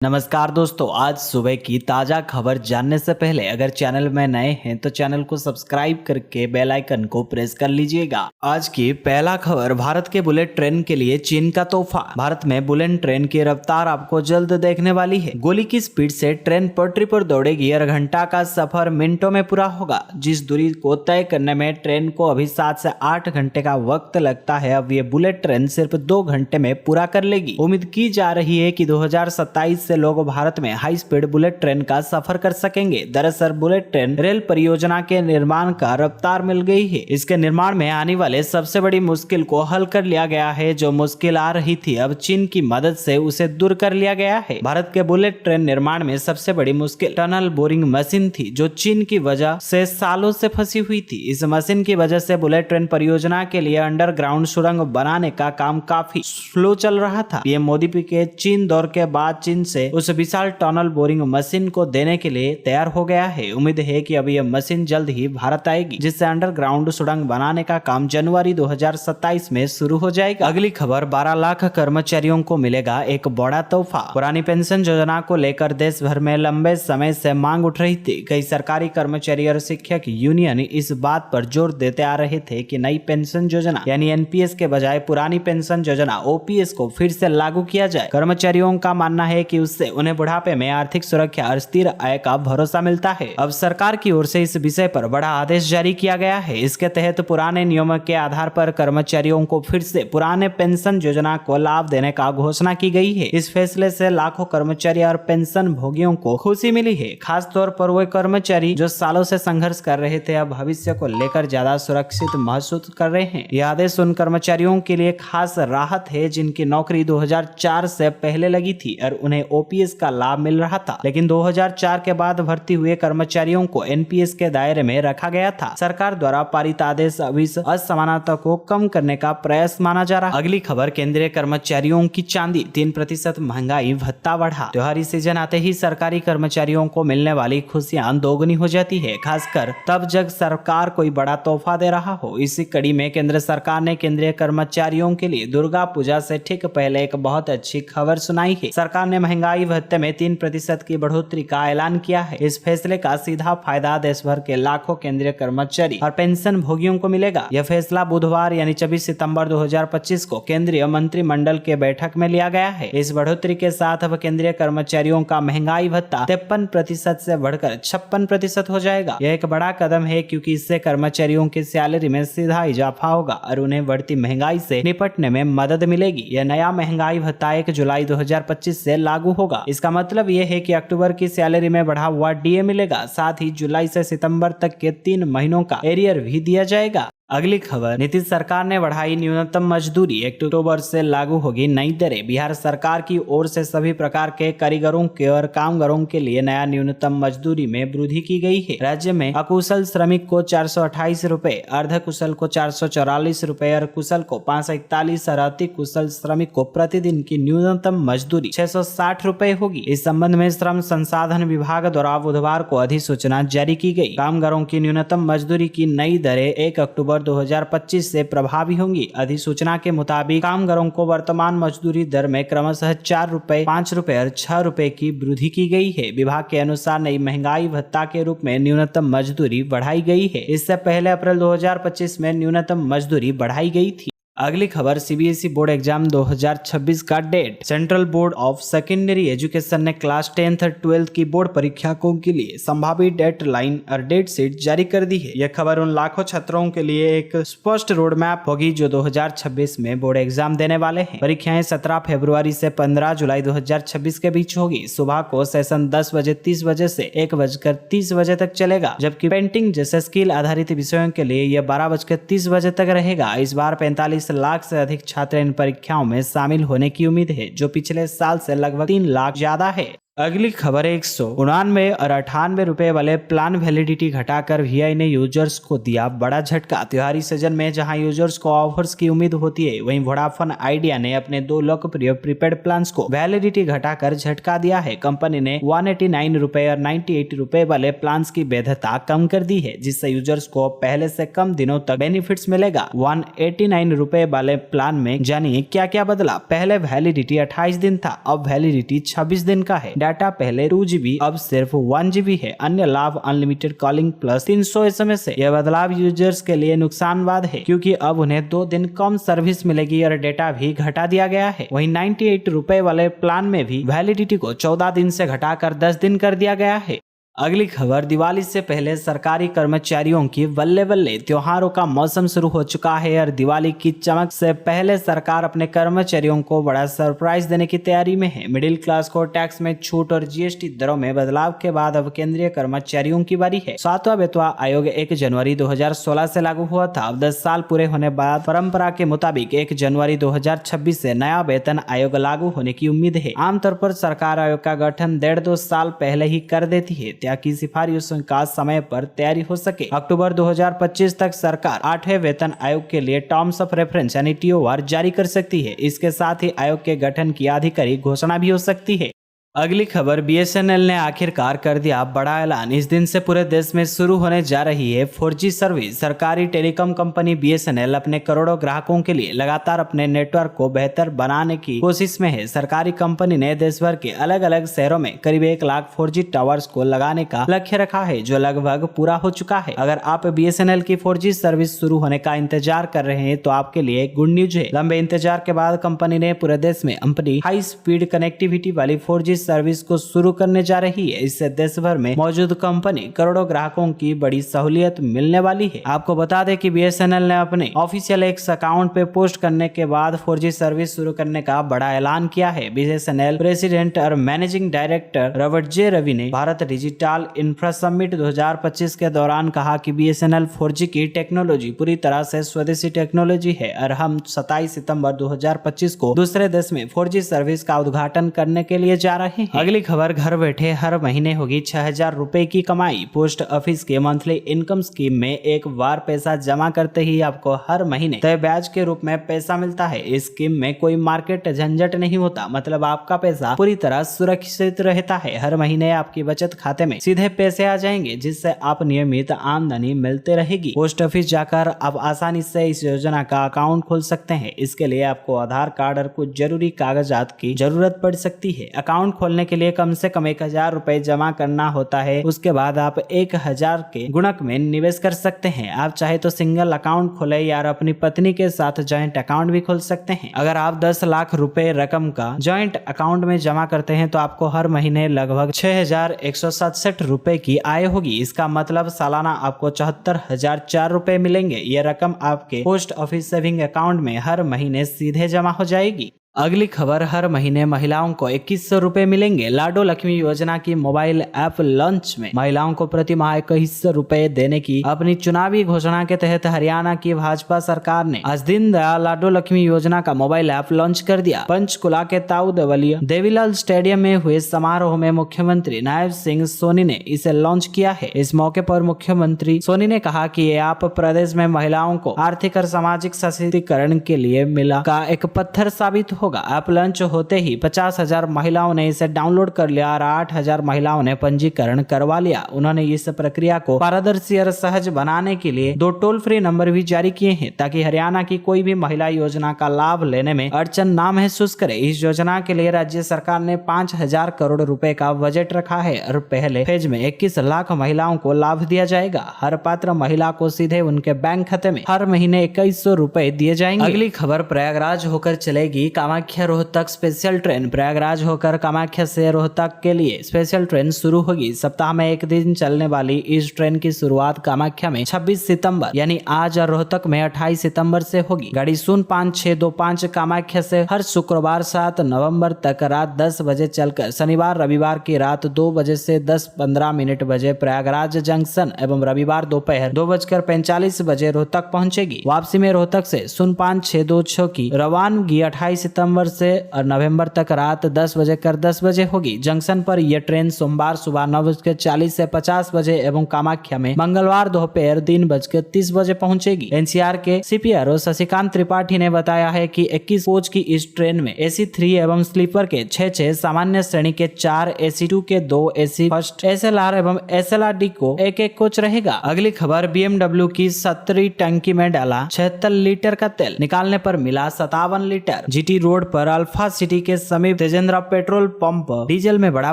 नमस्कार दोस्तों, आज सुबह की ताज़ा खबर जानने से पहले अगर चैनल में नए हैं तो चैनल को सब्सक्राइब करके बेल आइकन को प्रेस कर लीजिएगा। आज की पहला खबर, भारत के बुलेट ट्रेन के लिए चीन का तोहफा। भारत में बुलेट ट्रेन की रफ्तार आपको जल्द देखने वाली है। गोली की स्पीड से ट्रेन पटरी पर दौड़ेगी और घंटा का सफर मिनटों में पूरा होगा। जिस दूरी को तय करने में ट्रेन को अभी 7 से 8 घंटे का वक्त लगता है, अब ये बुलेट ट्रेन सिर्फ 2 घंटे में पूरा कर लेगी। उम्मीद की जा रही है कि 2027 से लोग भारत में हाई स्पीड बुलेट ट्रेन का सफर कर सकेंगे। दरअसल बुलेट ट्रेन रेल परियोजना के निर्माण का रफ्तार मिल गई है। इसके निर्माण में आने वाले सबसे बड़ी मुश्किल को हल कर लिया गया है। जो मुश्किल आ रही थी, अब चीन की मदद से उसे दूर कर लिया गया है। भारत के बुलेट ट्रेन निर्माण में सबसे बड़ी मुश्किल टनल बोरिंग मशीन थी, जो चीन की वजह से सालों से फंसी हुई थी। इस मशीन की वजह से बुलेट ट्रेन परियोजना के लिए अंडरग्राउंड सुरंग बनाने का काम काफी स्लो चल रहा था। पीएम मोदी के चीन दौरे के बाद चीन से उस विशाल टनल बोरिंग मशीन को देने के लिए तैयार हो गया है। उम्मीद है कि अब यह मशीन जल्द ही भारत आएगी, जिससे अंडरग्राउंड सुरंग बनाने का काम जनवरी 2027 में शुरू हो जाएगा। अगली खबर, 12 लाख कर्मचारियों को मिलेगा एक बड़ा तोहफा। पुरानी पेंशन योजना को लेकर देश भर में लंबे समय से मांग उठ रही थी। कई सरकारी कर्मचारी और शिक्षक यूनियन इस बात पर जोर देते आ रहे थे कि नई पेंशन योजना यानी एनपीएस के बजाय पुरानी पेंशन योजना ओपीएस को फिर से लागू किया जाए। कर्मचारियों का मानना है कि उससे उन्हें बुढ़ापे में आर्थिक सुरक्षा और स्थिर आय का भरोसा मिलता है। अब सरकार की ओर से इस विषय पर बड़ा आदेश जारी किया गया है। इसके तहत पुराने नियमों के आधार पर कर्मचारियों को फिर से पुराने पेंशन योजना को लाभ देने का घोषणा की गई है। इस फैसले से लाखों कर्मचारी और पेंशन भोगियों को खुशी मिली है। खास तौर पर वे कर्मचारी जो सालों से संघर्ष कर रहे थे, अब भविष्य को लेकर ज्यादा सुरक्षित महसूस कर रहे हैं। यह आदेश उन कर्मचारियों के लिए खास राहत है जिनकी नौकरी 2004 से पहले लगी थी और उन्हें ओपीएस का लाभ मिल रहा था, लेकिन 2004 के बाद भर्ती हुए कर्मचारियों को एनपीएस के दायरे में रखा गया था। सरकार द्वारा पारित आदेश अभी असमानता को कम करने का प्रयास माना जा रहा है। अगली खबर, केंद्रीय कर्मचारियों की चांदी, 3% महंगाई भत्ता बढ़ा। त्योहारी सीजन आते ही सरकारी कर्मचारियों को मिलने वाली खुशियां दोगुनी हो जाती है, खासकर तब जब सरकार कोई बड़ा तोहफा दे रहा हो। इसी कड़ी में केंद्र सरकार ने केंद्रीय कर्मचारियों के लिए दुर्गा पूजा से ठीक पहले एक बहुत अच्छी खबर सुनाई है। सरकार ने महंगाई भत्ते में 3% की बढ़ोतरी का ऐलान किया है। इस फैसले का सीधा फायदा देश भर के लाखों केंद्रीय कर्मचारी और पेंशन भोगियों को मिलेगा। यह फैसला बुधवार यानी 24 सितंबर 2025 को केंद्रीय मंत्रिमंडल के बैठक में लिया गया है। इस बढ़ोतरी के साथ अब केंद्रीय कर्मचारियों का महंगाई भत्ता 53% से बढ़कर 56% हो जाएगा। यह एक बड़ा कदम है, क्योंकि इससे कर्मचारियों की सैलरी में सीधा इजाफा होगा और उन्हें बढ़ती महंगाई से निपटने में मदद मिलेगी। यह नया महंगाई भत्ता 1 जुलाई 2025 से लागू होगा। इसका मतलब यह है कि अक्टूबर की सैलरी में बढ़ा हुआ डीए मिलेगा। साथ ही जुलाई से सितंबर तक के 3 महीनों का एरियर भी दिया जाएगा। अगली खबर, नीतीश सरकार ने बढ़ाई न्यूनतम मजदूरी, 1 अक्टूबर से लागू होगी नई दरें। बिहार सरकार की ओर से सभी प्रकार के कारीगरों के और कामगारों के लिए नया न्यूनतम मजदूरी में वृद्धि की गई है। राज्य में अकुशल श्रमिक को 428 रुपए, अर्ध कुशल को 444 रुपए और कुशल को 541 और अति कुशल श्रमिक को प्रतिदिन की न्यूनतम मजदूरी 660 रुपए होगी। इस संबंध में श्रम संसाधन विभाग द्वारा बुधवार को अधिसूचना जारी की गई। कामगारों की न्यूनतम मजदूरी की नई दरें 1 अक्टूबर 2025 से प्रभावी होंगी। अधिसूचना के मुताबिक कामगारों को वर्तमान मजदूरी दर में क्रमशः 4 रुपए, 5 रुपए और 6 रुपए की वृद्धि की गई है। विभाग के अनुसार नई महंगाई भत्ता के रूप में न्यूनतम मजदूरी बढ़ाई गई है। इससे पहले अप्रैल 2025 में न्यूनतम मजदूरी बढ़ाई गई थी। अगली खबर, सीबीएसई बोर्ड एग्जाम 2026 का date. Central board of secondary education ने क्लास 10th और 12th की बोर्ड परीक्षाओं के लिए संभावित डेडलाइन और डेट शीट जारी कर दी है। यह खबर उन लाखों छात्रों के लिए एक स्पष्ट रोड मैप होगी जो 2026 में बोर्ड एग्जाम देने वाले हैं। परीक्षाएं 17 फरवरी से 15 जुलाई 2026 के बीच होगी। सुबह को सेशन 10:30 बजे से 1:30 बजे तक चलेगा, जबकि पेंटिंग जैसे स्किल आधारित विषयों के लिए यह 12:30 बजे तक रहेगा। इस बार 45 लाख से अधिक छात्र इन परीक्षाओं में शामिल होने की उम्मीद है, जो पिछले साल से लगभग 3 लाख ज्यादा है। अगली खबर 199 और 98 रुपए वाले प्लान वैलिडिटी घटाकर वीआई ने यूजर्स को दिया बड़ा झटका। त्योहारी सीजन में जहां यूजर्स को ऑफर्स की उम्मीद होती है, वहीं वोडाफोन आइडिया ने अपने 2 लोकप्रिय प्रीपेड प्लान्स को वैलिडिटी घटाकर झटका दिया है। कंपनी ने 189 रुपए और 98 रुपए वाले प्लान्स की वैधता कम कर दी है, जिससे यूजर्स को पहले से कम दिनों तक बेनिफिट्स मिलेगा। 189 रुपए वाले प्लान में जानिए क्या क्या बदला। पहले वैलिडिटी 28 दिन था, अब वैलिडिटी 26 दिन का है। डाटा पहले 2 GB अब सिर्फ 1 GB है। अन्य लाभ अनलिमिटेड कॉलिंग प्लस 300 SMS है। यह बदलाव यूजर्स के लिए नुकसानवाद है, क्योंकि अब उन्हें 2 दिन कम सर्विस मिलेगी और डेटा भी घटा दिया गया है। वहीं 98 रुपए वाले प्लान में भी वैलिडिटी को 14 दिन से घटाकर 10 दिन कर दिया गया है। अगली खबर, दिवाली से पहले सरकारी कर्मचारियों की बल्ले बल्ले। त्योहारों का मौसम शुरू हो चुका है और दिवाली की चमक से पहले सरकार अपने कर्मचारियों को बड़ा सरप्राइज देने की तैयारी में है। मिडिल क्लास को टैक्स में छूट और जीएसटी दरों में बदलाव के बाद अब केंद्रीय कर्मचारियों की बारी है। 7वां वेतन आयोग 1 जनवरी 2016 से लागू हुआ था। अब 10 साल पूरे होने बाद परंपरा के मुताबिक 1 जनवरी 2026 से नया वेतन आयोग लागू होने की उम्मीद है। आमतौर पर सरकार आयोग का गठन 1.5-2 साल पहले ही कर देती है, ताकि सिफारिशों का समय पर तैयारी हो सके। अक्टूबर 2025 तक सरकार 8वें वेतन आयोग के लिए टर्म्स ऑफ रेफरेंस यानी TOR जारी कर सकती है। इसके साथ ही आयोग के गठन की आधिकारिक घोषणा भी हो सकती है। अगली खबर, BSNL ने आखिरकार कर दिया बड़ा ऐलान। इस दिन से पूरे देश में शुरू होने जा रही है 4G सर्विस। सरकारी टेलीकॉम कंपनी BSNL अपने करोड़ों ग्राहकों के लिए लगातार अपने नेटवर्क को बेहतर बनाने की कोशिश में है। सरकारी कंपनी ने देश भर के अलग अलग शहरों में करीब 1 लाख 4G टावर्स को लगाने का लक्ष्य रखा है, जो लगभग पूरा हो चुका है। अगर आप BSNL की 4G सर्विस शुरू होने का इंतजार कर रहे हैं तो आपके लिए गुड न्यूज है। लंबे इंतजार के बाद कंपनी ने पूरे देश में अपनी हाई स्पीड कनेक्टिविटी वाली 4G सर्विस को शुरू करने जा रही है। इससे देश भर में मौजूद कंपनी करोड़ों ग्राहकों की बड़ी सहूलियत मिलने वाली है। आपको बता दें कि BSNL ने अपने ऑफिशियल एक्स अकाउंट पे पोस्ट करने के बाद 4G सर्विस शुरू करने का बड़ा ऐलान किया है। BSNL प्रेसिडेंट और managing director Robert J Ravi ने भारत डिजिटल इंफ्रा समिट 2025 के दौरान कहा कि BSNL 4G की टेक्नोलॉजी पूरी तरह से स्वदेशी टेक्नोलॉजी है और हम 27 सितंबर 2025 को दूसरे देश में 4G सर्विस का उद्घाटन करने के लिए जा रहे हैं। अगली खबर, घर बैठे हर महीने होगी 6000 रुपए की कमाई। पोस्ट ऑफिस के मंथली इनकम स्कीम में एक बार पैसा जमा करते ही आपको हर महीने तय ब्याज के रूप में पैसा मिलता है। इस स्कीम में कोई मार्केट झंझट नहीं होता, मतलब आपका पैसा पूरी तरह सुरक्षित रहता है। हर महीने आपकी बचत खाते में सीधे पैसे आ जाएंगे, जिससे आप नियमित आमदनी मिलते रहेगी। पोस्ट ऑफिस जाकर आप आसानी से इस योजना का अकाउंट खोल सकते हैं। इसके लिए आपको आधार कार्ड और कुछ जरूरी कागजात की जरूरत पड़ सकती है। अकाउंट खोलने के लिए कम से कम 1000 रुपए जमा करना होता है। उसके बाद आप 1000 के गुणक में निवेश कर सकते हैं। आप चाहे तो सिंगल अकाउंट खोले या अपनी पत्नी के साथ जॉइंट अकाउंट भी खोल सकते हैं। अगर आप 10 लाख रुपए रकम का जॉइंट अकाउंट में जमा करते हैं तो आपको हर महीने लगभग 6167 रुपए की आय होगी। इसका मतलब सालाना आपको 74,004 रुपए मिलेंगे। ये रकम आपके पोस्ट ऑफिस सेविंग अकाउंट में हर महीने सीधे जमा हो जाएगी। अगली खबर, हर महीने महिलाओं को 2100 रुपए मिलेंगे। लाडो लक्ष्मी योजना की मोबाइल ऐप लॉन्च में महिलाओं को प्रति माह 2100 रुपए देने की अपनी चुनावी घोषणा के तहत हरियाणा की भाजपा सरकार ने आज दीनदयाल लाडो लक्ष्मी योजना का मोबाइल ऐप लॉन्च कर दिया। पंचकुला के ताऊ देवीलाल स्टेडियम में हुए समारोह में मुख्यमंत्री नायब सिंह सोनी ने इसे लॉन्च किया है। इस मौके पर मुख्यमंत्री सोनी ने कहा कि ये ऐप प्रदेश में महिलाओं को आर्थिक और सामाजिक सशक्तिकरण के लिए मिला का एक पत्थर साबित होगा। ऐप लॉन्च होते ही 50,000 महिलाओं ने इसे डाउनलोड कर लिया और 8,000 महिलाओं ने पंजीकरण करवा लिया। उन्होंने इस प्रक्रिया को पारदर्शी और सहज बनाने के लिए 2 टोल फ्री नंबर भी जारी किए हैं, ताकि हरियाणा की कोई भी महिला योजना का लाभ लेने में अड़चन ना महसूस करे। इस योजना के लिए राज्य सरकार ने 5000 करोड़ रुपए का बजट रखा है और पहले फेज में 21 लाख महिलाओं को लाभ दिया जाएगा। हर पात्र महिला को सीधे उनके बैंक खाते में हर महीने 2100 रुपए दिए जाएंगे। अगली खबर, प्रयागराज होकर चलेगी कामाख्या रोहतक स्पेशल ट्रेन। प्रयागराज होकर कामाख्या से रोहतक के लिए स्पेशल ट्रेन शुरू होगी। सप्ताह में 1 दिन चलने वाली इस ट्रेन की शुरुआत कामाख्या में 26 सितंबर यानी आज और रोहतक में 28 सितंबर से होगी। गाड़ी 05625 कामाख्या से हर शुक्रवार 7 नवंबर तक रात 10 बजे चलकर शनिवार रविवार की रात 2 बजे से 10:15 बजे प्रयागराज जंक्शन एवं रविवार दोपहर 2:45 बजे रोहतक पहुंचेगी। वापसी में रोहतक से 05626 की रवानगी 28 सितंबर से और नवंबर तक रात 10 बजे कर 10 बजे होगी। जंक्शन पर यह ट्रेन सोमवार सुबह 9:40 से 50 बजे एवं कामाख्या में मंगलवार दोपहर 3:30 बजे पहुंचेगी। एनसीआर के सीपीआरओ शशिकांत त्रिपाठी ने बताया है कि 21 कोच की इस ट्रेन में AC 3 एवं स्लीपर के 6, सामान्य श्रेणी के 4, AC 2 के 2, AC फर्स्ट, SLR एवं SLRD को एक कोच रहेगा। अगली खबर BMW की 70 टंकी में डाला 76 लीटर का तेल, निकालने पर मिला 57 लीटर। GT रोड पर अल्फा सिटी के समीप तेजेंद्र पेट्रोल पंप डीजल में बड़ा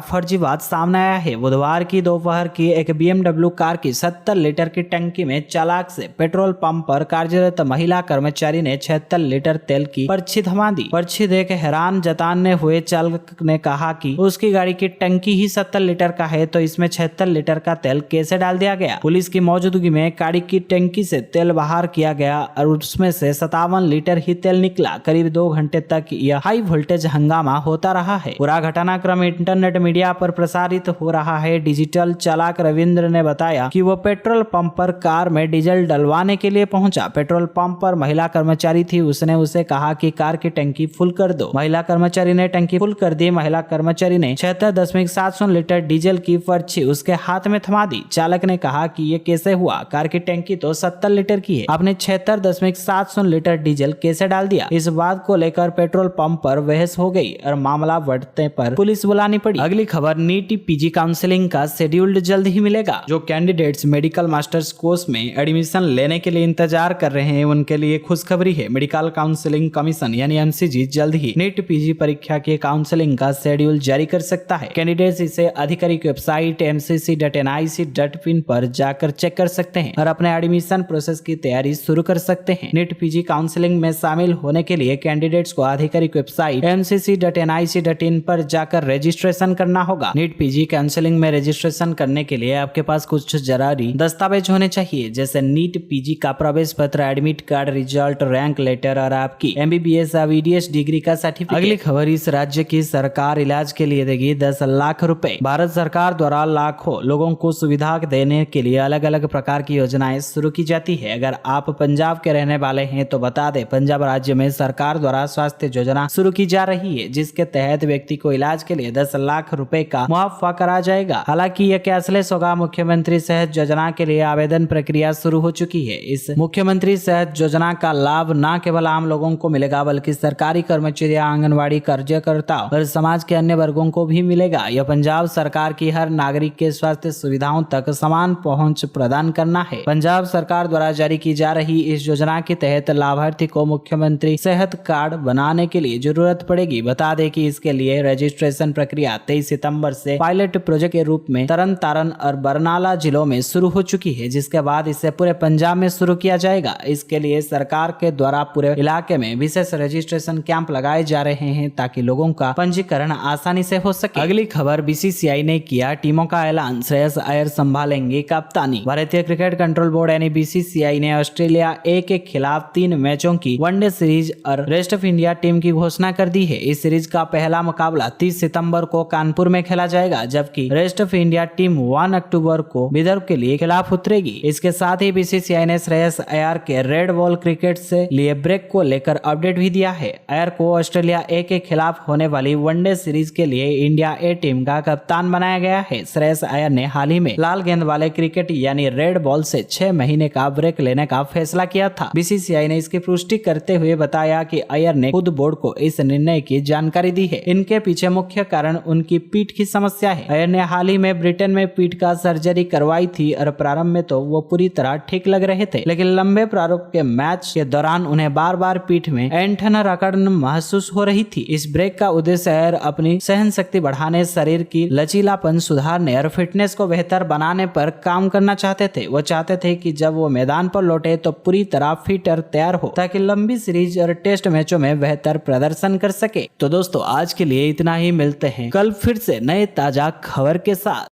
फर्जीवाद सामने आया है। बुधवार की दोपहर की एक BMW कार की 70 लीटर की टंकी में चालाक से पेट्रोल पंप पर कार्यरत महिला कर्मचारी ने 76 लीटर तेल की पर्ची थमा दी। पर्ची देख हैरान जताने हुए चालक ने कहा कि उसकी गाड़ी की टंकी ही 70 लीटर का है तो इसमें 76 लीटर का तेल कैसे डाल दिया गया। पुलिस की मौजूदगी में गाड़ी की टंकी से तेल बाहर किया गया और उसमें से 57 लीटर ही तेल निकला। करीब 2 घंटे तक यह हाई वोल्टेज हंगामा होता रहा है। पूरा घटनाक्रम इंटरनेट मीडिया पर प्रसारित हो रहा है। डिजिटल चालक रविंद्र ने बताया कि वो पेट्रोल पंप पर कार में डीजल डलवाने के लिए पहुंचा। पेट्रोल पंप पर महिला कर्मचारी थी, उसने उसे कहा कि कार की टंकी फुल कर दो। महिला कर्मचारी ने टंकी फुल कर दी। महिला कर्मचारी ने 76.7 लीटर डीजल की पर्ची उसके हाथ में थमा दी। चालक ने कहा कि ये कैसे हुआ, कार की टंकी तो 70 लीटर की है, आपने 76.7 लीटर डीजल कैसे डाल दिया। इस बात को लेकर पेट्रोल पंप पर बहस हो गई और मामला बढ़ने पर पुलिस बुलानी पड़ी। अगली खबर, नीट PG काउंसलिंग का शेड्यूल जल्द ही मिलेगा। जो कैंडिडेट्स मेडिकल मास्टर्स कोर्स में एडमिशन लेने के लिए इंतजार कर रहे हैं उनके लिए खुशखबरी है। मेडिकल काउंसलिंग कमीशन यानी MCG जल्द ही नीट PG परीक्षा के काउंसलिंग का शेड्यूल जारी कर सकता है। कैंडिडेट्स इसे आधिकारिक वेबसाइट mcc.nic.in पर जाकर चेक कर सकते हैं और अपने एडमिशन प्रोसेस की तैयारी शुरू कर सकते हैं। नीट PG काउंसलिंग में शामिल होने के लिए कैंडिडेट्स को आधिकारिक वेबसाइट mcc.nic.in पर जाकर रजिस्ट्रेशन करना होगा। नीट PG काउंसलिंग में रजिस्ट्रेशन करने के लिए आपके पास कुछ जरूरी दस्तावेज होने चाहिए, जैसे नीट PG का प्रवेश पत्र, admit card, result, rank letter और आपकी MBBS या BDS डिग्री का सर्टिफिकेट। अगली खबर, इस राज्य की सरकार इलाज के लिए देगी 10 लाख रुपए। भारत सरकार द्वारा लाखों लोगों को सुविधा देने के लिए अलग अलग प्रकार की योजनाएं शुरू की जाती है। अगर आप पंजाब के रहने वाले हैं तो बता दें, पंजाब राज्य में सरकार द्वारा स्वास्थ्य योजना शुरू की जा रही है, जिसके तहत व्यक्ति को इलाज के लिए 10 लाख रुपए का मुआवजा करा जाएगा। हालांकि यह कैशलेस होगा। मुख्यमंत्री सेहत योजना के लिए आवेदन प्रक्रिया शुरू हो चुकी है। इस मुख्यमंत्री सेहत योजना का लाभ न केवल आम लोगों को मिलेगा बल्कि सरकारी कर्मचारी, आंगनवाड़ी कार्यकर्ताओं और समाज के अन्य वर्गों को भी मिलेगा। यह पंजाब सरकार की हर नागरिक के स्वास्थ्य सुविधाओं तक समान पहुंच प्रदान करना है। पंजाब सरकार द्वारा जारी की जा रही इस योजना के तहत लाभार्थी को मुख्यमंत्री सेहत कार्ड बनाने के लिए जरूरत पड़ेगी। बता दें कि इसके लिए रजिस्ट्रेशन प्रक्रिया 23 सितंबर से पायलट प्रोजेक्ट के रूप में तरन तारण और बरनाला जिलों में शुरू हो चुकी है, जिसके बाद इसे पूरे पंजाब में शुरू किया जाएगा। इसके लिए सरकार के द्वारा पूरे इलाके में विशेष रजिस्ट्रेशन कैंप लगाए जा रहे हैं ताकि लोगों का पंजीकरण आसानी से हो सके। अगली खबर, BCCI ने किया टीमों का ऐलान, श्रेयस अय्यर संभालेंगे कप्तानी। भारतीय क्रिकेट कंट्रोल बोर्ड यानी BCCI ने ऑस्ट्रेलिया A के खिलाफ 3 मैचों की वनडे सीरीज और रेस्ट ऑफ इंडिया टीम की घोषणा कर दी है। इस सीरीज का पहला मुकाबला 30 सितंबर को कानपुर में खेला जाएगा, जबकि रेस्ट ऑफ इंडिया टीम 1 अक्टूबर को विदर्भ के लिए खिलाफ उतरेगी। इसके साथ ही BCCI ने श्रेयस अय्यर के रेड बॉल क्रिकेट से लिए ब्रेक को लेकर अपडेट भी दिया है। अय्यर को ऑस्ट्रेलिया A के खिलाफ होने वाली वनडे सीरीज के लिए इंडिया A टीम का कप्तान बनाया गया है। श्रेयस अय्यर ने हाल ही में लाल गेंद वाले क्रिकेट यानी रेड बॉल से 6 महीने का ब्रेक लेने का फैसला किया था। BCCI ने इसकी पुष्टि करते हुए बताया कि अय्यर ने खुद बोर्ड को इस निर्णय की जानकारी दी है। इनके पीछे मुख्य कारण उनकी पीठ की समस्या है। अय्यर ने हाल ही में ब्रिटेन में पीठ का सर्जरी करवाई थी और प्रारंभ में तो वो पूरी तरह ठीक लग रहे थे, लेकिन लंबे प्रारूप के मैच के दौरान उन्हें बार बार पीठ में ऐंठन और अकड़न महसूस हो रही थी। इस ब्रेक का उद्देश्य अय्यर अपनी सहन शक्ति बढ़ाने, शरीर की लचीलापन सुधारने और फिटनेस को बेहतर बनाने पर काम करना चाहते थे। वो चाहते थे कि जब वो मैदान पर लौटे तो पूरी तरह फिट और तैयार हो ताकि लंबी सीरीज और टेस्ट मैचों में बेहतर प्रदर्शन कर सके। तो दोस्तों, आज के लिए इतना ही। मिलते हैं कल फिर से नए ताजा खबर के साथ।